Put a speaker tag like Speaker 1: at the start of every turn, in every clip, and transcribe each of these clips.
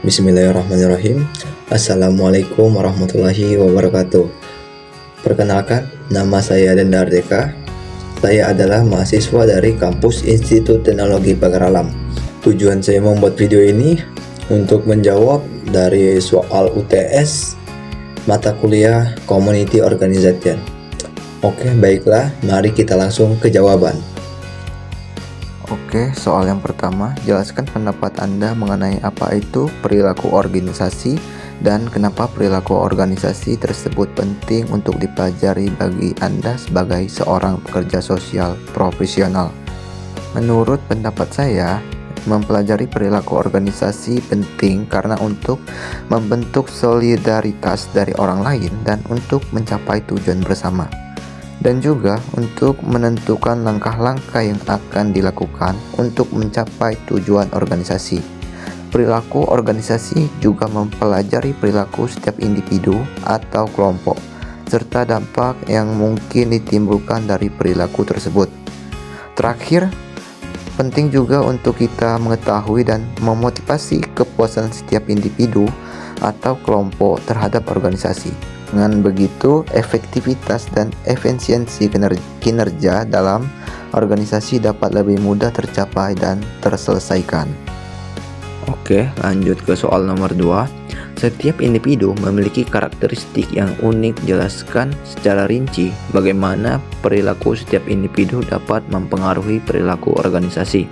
Speaker 1: Bismillahirrahmanirrahim. Assalamualaikum warahmatullahi wabarakatuh. Perkenalkan, nama saya Denda Ardeka. Saya adalah mahasiswa dari kampus Institut Teknologi Pagar Alam. Tujuan saya membuat video ini untuk menjawab dari soal UTS mata kuliah Community Organization. Oke, baiklah, mari kita langsung ke jawaban.
Speaker 2: Oke, soal yang pertama, jelaskan pendapat Anda mengenai apa itu perilaku organisasi dan kenapa perilaku organisasi tersebut penting untuk dipelajari bagi Anda sebagai seorang pekerja sosial profesional. Menurut pendapat saya, mempelajari perilaku organisasi penting karena untuk membentuk solidaritas dari orang lain dan untuk mencapai tujuan bersama. Dan juga untuk menentukan langkah-langkah yang akan dilakukan untuk mencapai tujuan organisasi. Perilaku organisasi juga mempelajari perilaku setiap individu atau kelompok, serta dampak yang mungkin ditimbulkan dari perilaku tersebut. Terakhir, penting juga untuk kita mengetahui dan memotivasi kepuasan setiap individu atau kelompok terhadap organisasi. Dengan begitu, efektivitas dan efisiensi kinerja dalam organisasi dapat lebih mudah tercapai dan terselesaikan. Oke, lanjut ke soal nomor 2. Setiap individu memiliki karakteristik yang unik. Jelaskan secara rinci bagaimana perilaku setiap individu dapat mempengaruhi perilaku organisasi.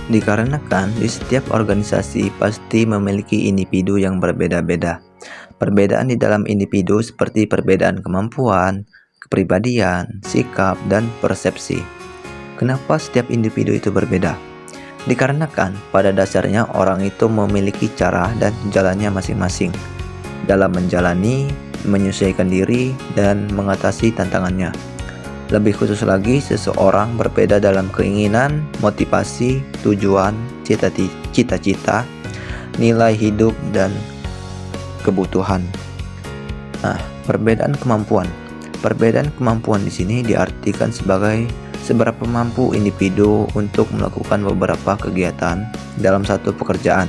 Speaker 2: Dikarenakan di setiap organisasi pasti memiliki individu yang berbeda-beda. Perbedaan di dalam individu seperti perbedaan kemampuan, kepribadian, sikap, dan persepsi. Kenapa setiap individu itu berbeda? Dikarenakan pada dasarnya orang itu memiliki cara dan jalannya masing-masing dalam menjalani, menyesuaikan diri, dan mengatasi tantangannya. Lebih khusus lagi, seseorang berbeda dalam keinginan, motivasi, tujuan, cita-cita, nilai hidup, dan kebutuhan. Nah, perbedaan kemampuan. Perbedaan kemampuan di sini diartikan sebagai seberapa mampu individu untuk melakukan beberapa kegiatan dalam satu pekerjaan.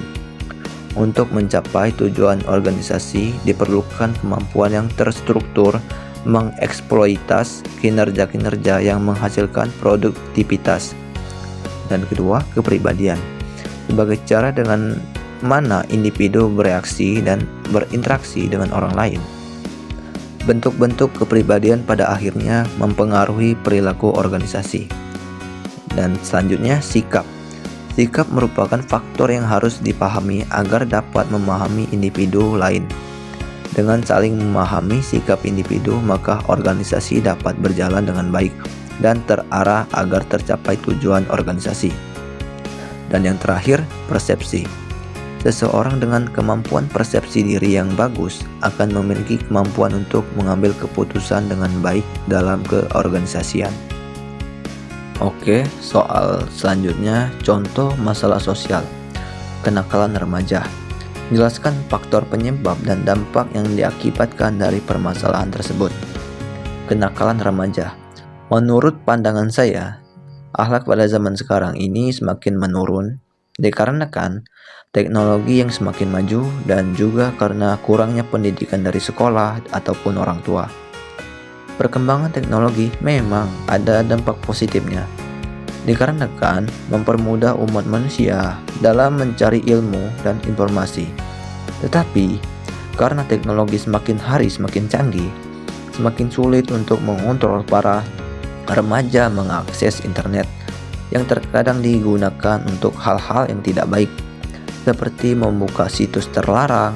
Speaker 2: Untuk mencapai tujuan organisasi diperlukan kemampuan yang terstruktur mengeksploitas kinerja-kinerja yang menghasilkan produktivitas. Dan kedua, kepribadian. Sebagai cara dengan mana individu bereaksi dan berinteraksi dengan orang lain. Bentuk-bentuk kepribadian pada akhirnya mempengaruhi perilaku organisasi. Dan selanjutnya, sikap. Sikap merupakan faktor yang harus dipahami agar dapat memahami individu lain. Dengan saling memahami sikap individu, maka organisasi dapat berjalan dengan baik dan terarah agar tercapai tujuan organisasi. Dan yang terakhir, persepsi. Seseorang dengan kemampuan persepsi diri yang bagus akan memiliki kemampuan untuk mengambil keputusan dengan baik dalam keorganisasian. Oke, soal selanjutnya, contoh masalah sosial. Kenakalan remaja. Jelaskan faktor penyebab dan dampak yang diakibatkan dari permasalahan tersebut. Kenakalan remaja. Menurut pandangan saya, akhlak pada zaman sekarang ini semakin menurun dikarenakan teknologi yang semakin maju dan juga karena kurangnya pendidikan dari sekolah ataupun orang tua. Perkembangan teknologi memang ada dampak positifnya, dikarenakan mempermudah umat manusia dalam mencari ilmu dan informasi. Tetapi, karena teknologi semakin hari semakin canggih, semakin sulit untuk mengontrol para remaja mengakses internet yang terkadang digunakan untuk hal-hal yang tidak baik, seperti membuka situs terlarang,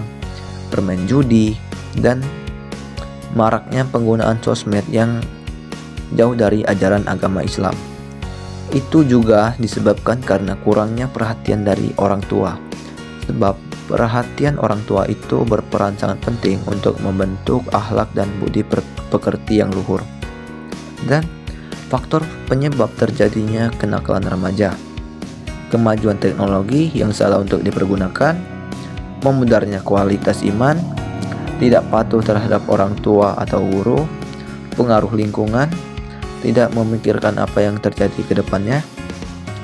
Speaker 2: bermain judi, dan maraknya penggunaan sosmed yang jauh dari ajaran agama Islam. Itu juga disebabkan karena kurangnya perhatian dari orang tua, sebab perhatian orang tua itu berperan sangat penting untuk membentuk akhlak dan budi pekerti yang luhur. Dan faktor penyebab terjadinya kenakalan remaja. Kemajuan teknologi yang salah untuk dipergunakan, memudarnya kualitas iman, tidak patuh terhadap orang tua atau guru, pengaruh lingkungan, tidak memikirkan apa yang terjadi ke depannya,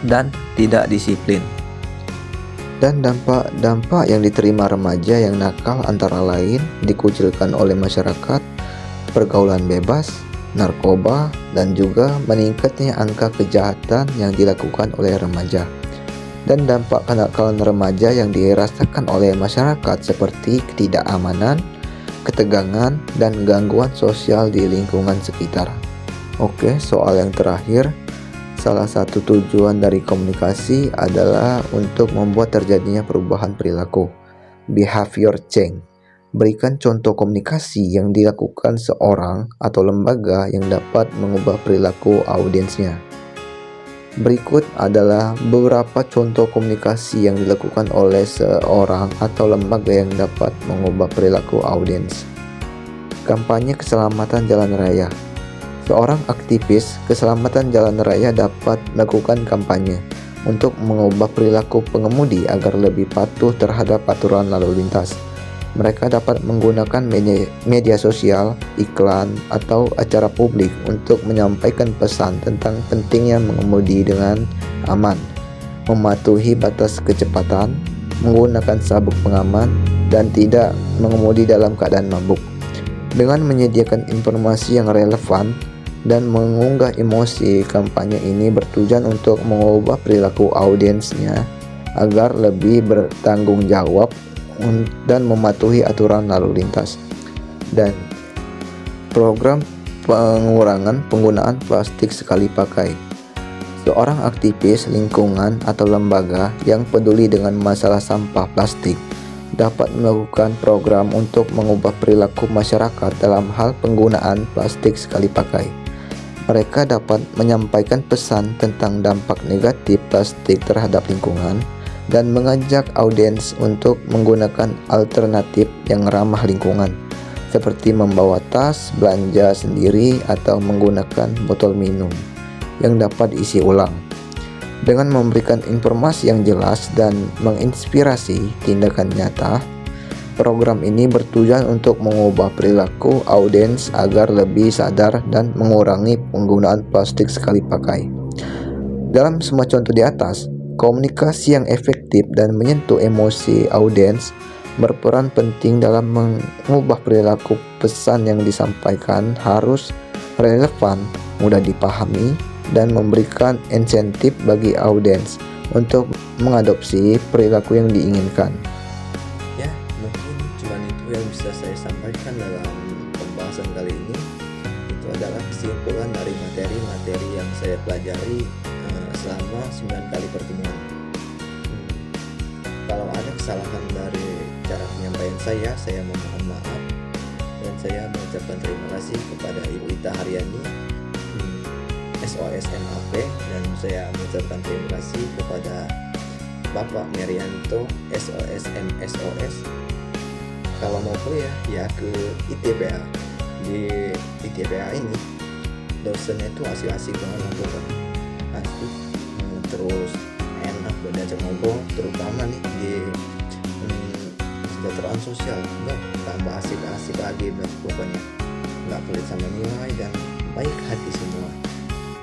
Speaker 2: dan tidak disiplin. Dan dampak-dampak yang diterima remaja yang nakal antara lain dikucilkan oleh masyarakat, pergaulan bebas, narkoba, dan juga meningkatnya angka kejahatan yang dilakukan oleh remaja. Dan dampak kenakalan remaja yang dirasakan oleh masyarakat seperti ketidakamanan, ketegangan, dan gangguan sosial di lingkungan sekitar. Oke, soal yang terakhir, salah satu tujuan dari komunikasi adalah untuk membuat terjadinya perubahan perilaku, behavior change. Berikan contoh komunikasi yang dilakukan seorang atau lembaga yang dapat mengubah perilaku audiensnya. Berikut adalah beberapa contoh komunikasi yang dilakukan oleh seorang atau lembaga yang dapat mengubah perilaku audiens. Kampanye keselamatan jalan raya. Seorang aktivis keselamatan jalan raya dapat melakukan kampanye untuk mengubah perilaku pengemudi agar lebih patuh terhadap aturan lalu lintas. Mereka dapat menggunakan media sosial, iklan, atau acara publik untuk menyampaikan pesan tentang pentingnya mengemudi dengan aman, mematuhi batas kecepatan, menggunakan sabuk pengaman, dan tidak mengemudi dalam keadaan mabuk. Dengan menyediakan informasi yang relevan dan mengunggah emosi, kampanye ini bertujuan untuk mengubah perilaku audiensnya agar lebih bertanggung jawab dan mematuhi aturan lalu lintas. Dan program pengurangan penggunaan plastik sekali pakai. Seorang aktivis lingkungan atau lembaga yang peduli dengan masalah sampah plastik dapat melakukan program untuk mengubah perilaku masyarakat dalam hal penggunaan plastik sekali pakai. Mereka dapat menyampaikan pesan tentang dampak negatif plastik terhadap lingkungan dan mengajak audiens untuk menggunakan alternatif yang ramah lingkungan, seperti membawa tas belanja sendiri atau menggunakan botol minum yang dapat diisi ulang. Dengan memberikan informasi yang jelas dan menginspirasi tindakan nyata, program ini bertujuan untuk mengubah perilaku audiens agar lebih sadar dan mengurangi penggunaan plastik sekali pakai. Dalam semua contoh di atas, komunikasi yang efektif dan menyentuh emosi audiens berperan penting dalam mengubah perilaku. Pesan yang disampaikan harus relevan, mudah dipahami, dan memberikan insentif bagi audiens untuk mengadopsi perilaku yang diinginkan.
Speaker 1: Ya, mungkin cuma itu yang bisa saya sampaikan dalam pembahasan kali ini. Itu adalah kesimpulan dari materi-materi yang saya pelajari selama 9 kali pertemuan. Kalau ada kesalahan dari cara penyampaian saya memohon maaf, dan saya mengucapkan terima kasih kepada Ibu Ita Haryani, SOS MAP, dan saya mengucapkan terima kasih kepada Bapak Merianto, SOS MSOS. Kalau mau kuliah ya ke ITPA. Di ITPA ini dosennya itu asik-asik banget lah, asik, terus enak buat diajak ngobrol, terutama nih di kesejahteraan sosial. Tambah asik-asik lagi pokoknya, nggak pelit sama nilai dan baik hati semua.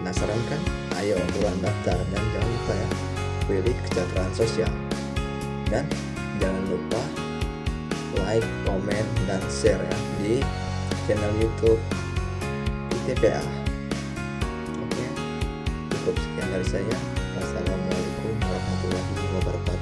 Speaker 1: Penasaran kan? Ayo buruan daftar, dan jangan lupa ya pilih kesejahteraan sosial. Dan jangan lupa like, komen, dan share ya di channel YouTube ITPA. Oke, cukup sekian dari saya. Wassalamualaikum warahmatullahi wabarakatuh.